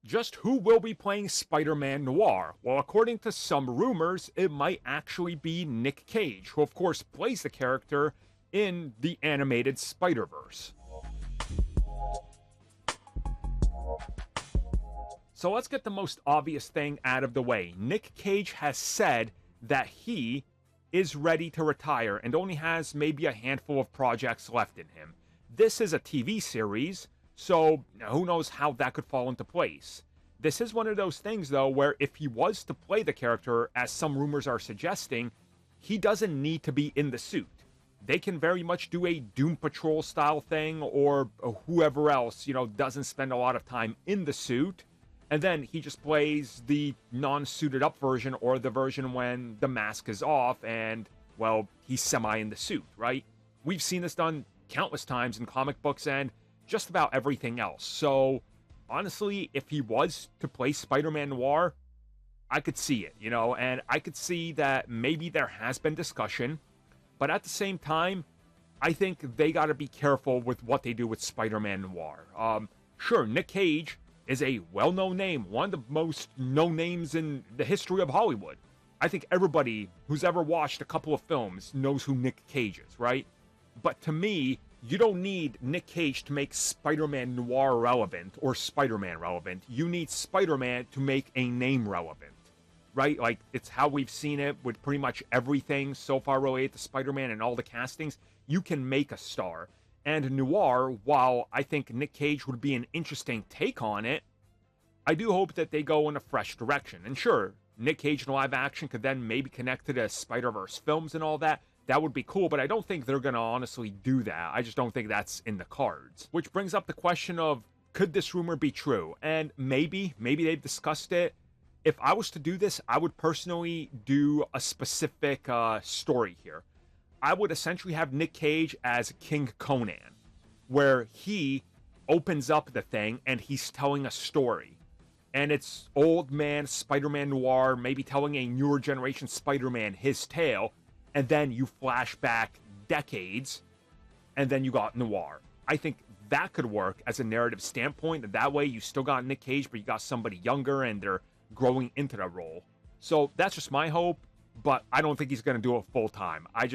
Just who will be playing Spider-Man Noir? Well, according to some rumors, it might actually be Nick Cage, who of course plays the character in the animated Spider-Verse. So let's get the most obvious thing out of the way. Nick Cage has said that he is ready to retire and only has maybe a handful of projects left in him. This is a TV series, so who knows how that could fall into place. This is one of those things, though, where if he was to play the character, as some rumors are suggesting, he doesn't need to be in the suit. They can very much do a Doom Patrol style thing, or whoever else, doesn't spend a lot of time in the suit, and then he just plays the non-suited up version, or the version when the mask is off and, well, he's semi in the suit, right? We've seen this done countless times in comic books and just about everything else. So honestly, if he was to play Spider-Man Noir, I could see it, and I could see that maybe there has been discussion, but at the same time, I think they got to be careful with what they do with Spider-Man Noir. Sure, Nick Cage is a well-known name, one of the most known names in the history of Hollywood. I think everybody who's ever watched a couple of films knows who Nick Cage is, right? But to me, you don't need Nick Cage to make Spider-Man Noir relevant or Spider-Man relevant. You need Spider-Man to make a name relevant, right? Like, it's how we've seen it with pretty much everything so far related to Spider-Man and all the castings. You can make a star. And Noir, while I think Nick Cage would be an interesting take on it, I do hope that they go in a fresh direction. And sure, Nick Cage in live action could then maybe connect to the Spider-Verse films and all that. That would be cool, but I don't think they're going to honestly do that. I just don't think that's in the cards. Which brings up the question of, could this rumor be true? And maybe they've discussed it. If I was to do this, I would personally do a specific story here. I would essentially have Nick Cage as King Conan, where he opens up the thing and he's telling a story. And it's old man Spider-Man Noir, maybe telling a newer generation Spider-Man his tale. And then you flash back decades, and then you got Noir. I think that could work as a narrative standpoint. That way you still got Nick Cage, but you got somebody younger, and they're growing into that role. So that's just my hope, but I don't think he's going to do it full time. I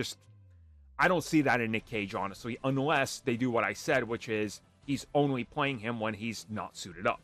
don't see that in Nick Cage, honestly, unless they do what I said, which is he's only playing him when he's not suited up.